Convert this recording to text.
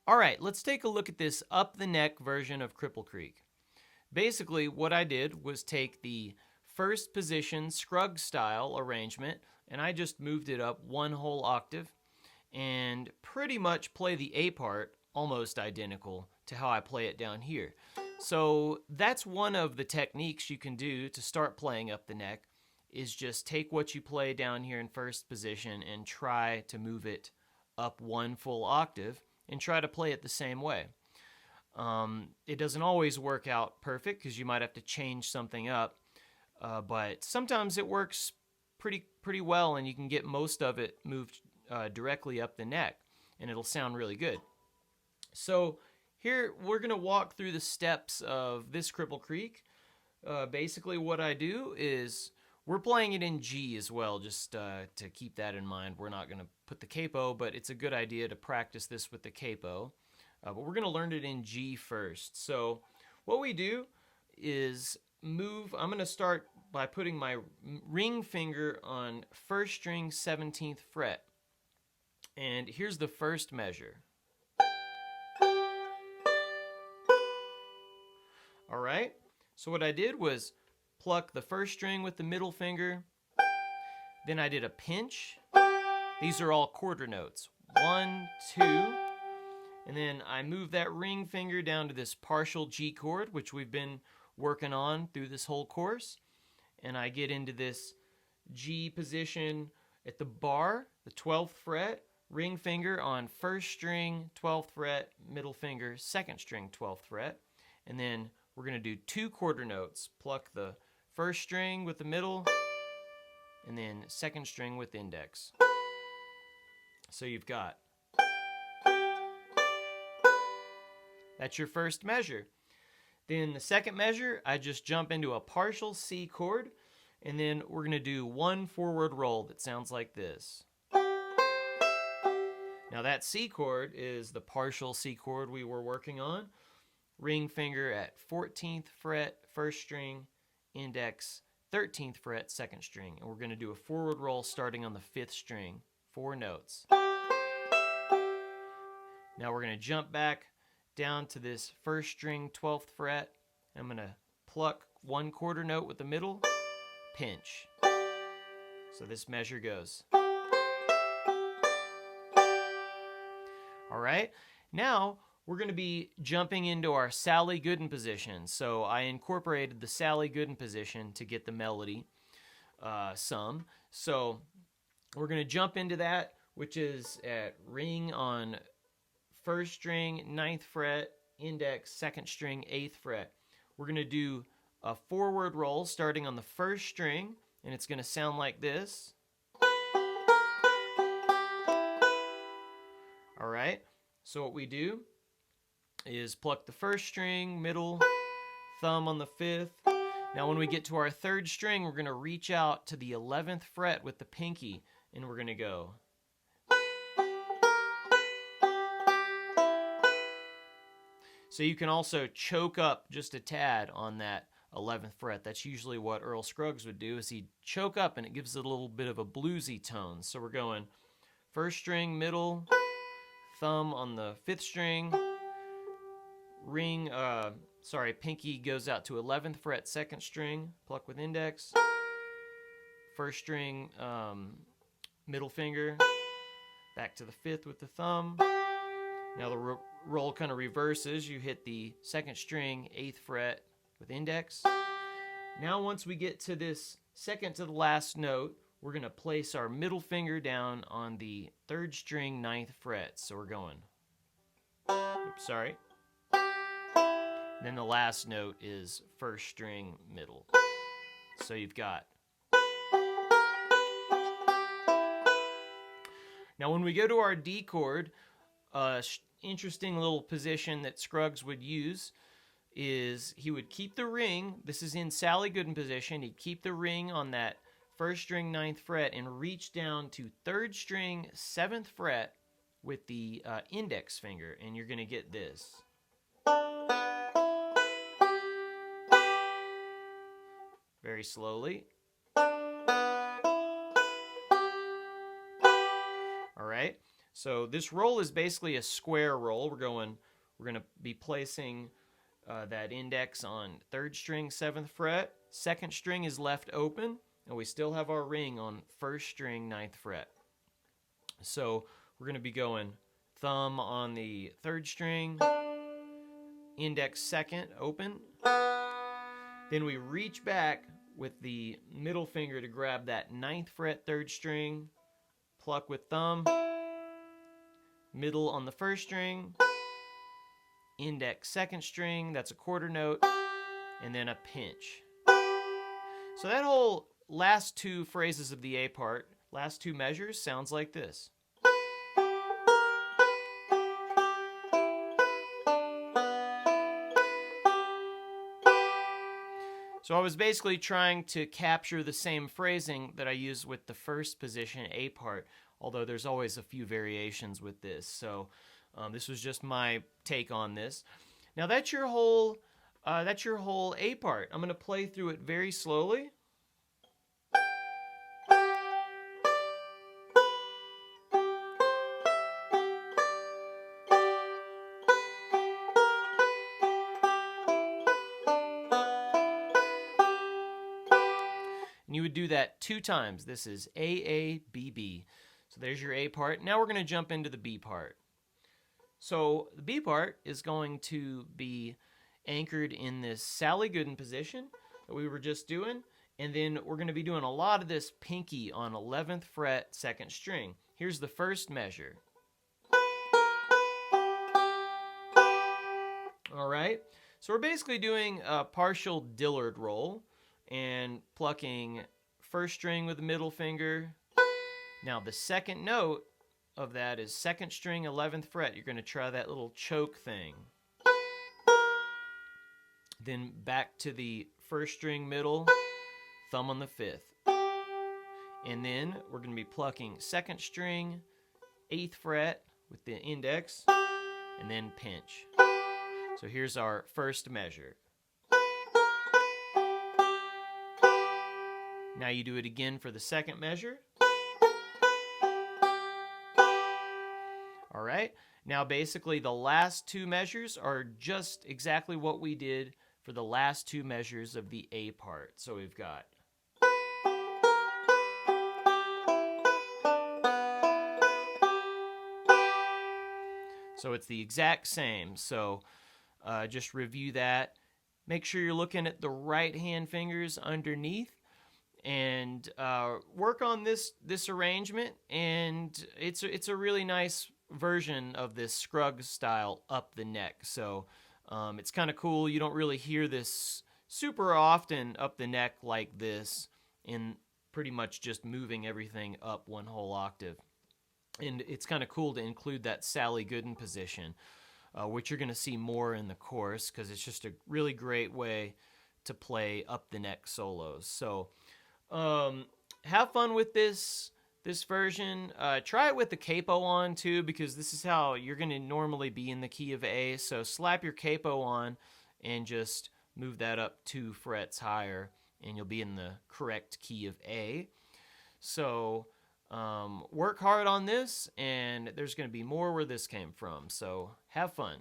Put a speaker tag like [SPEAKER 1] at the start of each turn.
[SPEAKER 1] All right, let's take a look at this up the neck version of Cripple Creek. Basically, what I did was take the first position Scruggs style arrangement and I just moved it up one whole octave and pretty much play the A part almost identical to how I play it down here. So that's one of the techniques you can do to start playing up the neck, is just take what you play down here in first position and try to move it up one full octave and try to play it the same way. It doesn't always work out perfect because you might have to change something up, but sometimes it works pretty well, and you can get most of it moved directly up the neck, and it'll sound really good. So here we're going to walk through the steps of this Cripple Creek. Basically what I do is we're playing it in G as well, just to keep that in mind. We're not going to put the capo, but it's a good idea to practice this with the capo. But we're going to learn it in G first. So what we do is move. I'm going to start by putting my ring finger on first string 17th fret. And here's the first measure. All right, so what I did was pluck the first string with the middle finger, then I did a pinch. These are all quarter notes, 1, 2, and then I move that ring finger down to this partial G chord, which we've been working on through this whole course, and I get into this G position at the bar, the 12th fret, ring finger on first string, 12th fret, middle finger, second string, 12th fret, and then we're going to do 2 quarter notes. Pluck the first string with the middle, and then second string with index. So you've got, that's your first measure. Then the second measure, I just jump into a partial C chord, and then we're going to do one forward roll that sounds like this. Now that C chord is the partial C chord we were working on. Ring finger at 14th fret, first string, index, 13th fret, second string. And we're going to do a forward roll starting on the 5th string, 4 notes. Now we're going to jump back down to this first string, 12th fret. I'm going to pluck 1 quarter note with the middle, pinch. So this measure goes. All right, now we're going to be jumping into our Sally Gooden position. So I incorporated the Sally Gooden position to get the melody some. So we're going to jump into that, which is at ring on first string, 9th fret, index, second string, 8th fret. We're going to do a forward roll starting on the first string, and it's going to sound like this. All right, so what we do is pluck the first string, middle, thumb on the 5th. Now when we get to our 3rd string, we're going to reach out to the 11th fret with the pinky, and we're going to go. So you can also choke up just a tad on that 11th fret. That's usually what Earl Scruggs would do, is he'd choke up and it gives it a little bit of a bluesy tone. So we're going first string, middle, thumb on the 5th string, ring, pinky goes out to 11th fret, second string, pluck with index, first string, middle finger, back to the 5th with the thumb. Now the roll kind of reverses. You hit the second string, 8th fret with index. Now once we get to this second to the last note, we're going to place our middle finger down on the 3rd string, 9th fret. So we're going. Oops, sorry. Then the last note is first string, middle. So you've got. Now when we go to our D chord, interesting little position that Scruggs would use is he would keep the ring. This is in Sally Gooden position. He'd keep the ring on that first string, 9th fret, and reach down to 3rd string, 7th fret with the index finger, and you're going to get this. Very slowly. All right. So this roll is basically a square roll. We're going to be placing that index on 3rd string, 7th fret. 2nd string is left open, and we still have our ring on 1st string, 9th fret. So we're going to be going thumb on the 3rd string, index 2nd open. Then we reach back with the middle finger to grab that 9th fret 3rd string, pluck with thumb, middle on the 1st string, index 2nd string, that's a quarter note, and then a pinch. So that whole last 2 phrases of the A part, last 2 measures, sounds like this. So I was basically trying to capture the same phrasing that I used with the first position A part, although there's always a few variations with this. So this was just my take on this. Now that's your whole A part. I'm going to play through it very slowly. And you would do that 2 times. This is A, A, B, B. So there's your A part. Now we're going to jump into the B part. So the B part is going to be anchored in this Sally Gooden position that we were just doing. And then we're going to be doing a lot of this pinky on 11th fret, 2nd string. Here's the first measure. All right. So we're basically doing a partial Dillard roll and plucking 1st string with the middle finger. Now the second note of that is 2nd string, 11th fret. You're going to try that little choke thing. Then back to the 1st string middle, thumb on the 5th. And then we're going to be plucking 2nd string, 8th fret with the index, and then pinch. So here's our first measure. Now you do it again for the second measure. All right. Now basically the last 2 measures are just exactly what we did for the last 2 measures of the A part. So we've got so it's the exact same. So just review that. Make sure you're looking at the right hand fingers underneath. And work on this arrangement, and it's a really nice version of this Scruggs style up the neck. So it's kind of cool. You don't really hear this super often up the neck like this, in pretty much just moving everything up 1 whole octave. And it's kind of cool to include that Sally Gooden position, which you're going to see more in the course because it's just a really great way to play up the neck solos. So have fun with this version. Try it with the capo on too, because this is how you're going to normally be in the key of A. So slap your capo on and just move that up 2 frets higher, and you'll be in the correct key of A. So work hard on this, and there's going to be more where this came from. So have fun.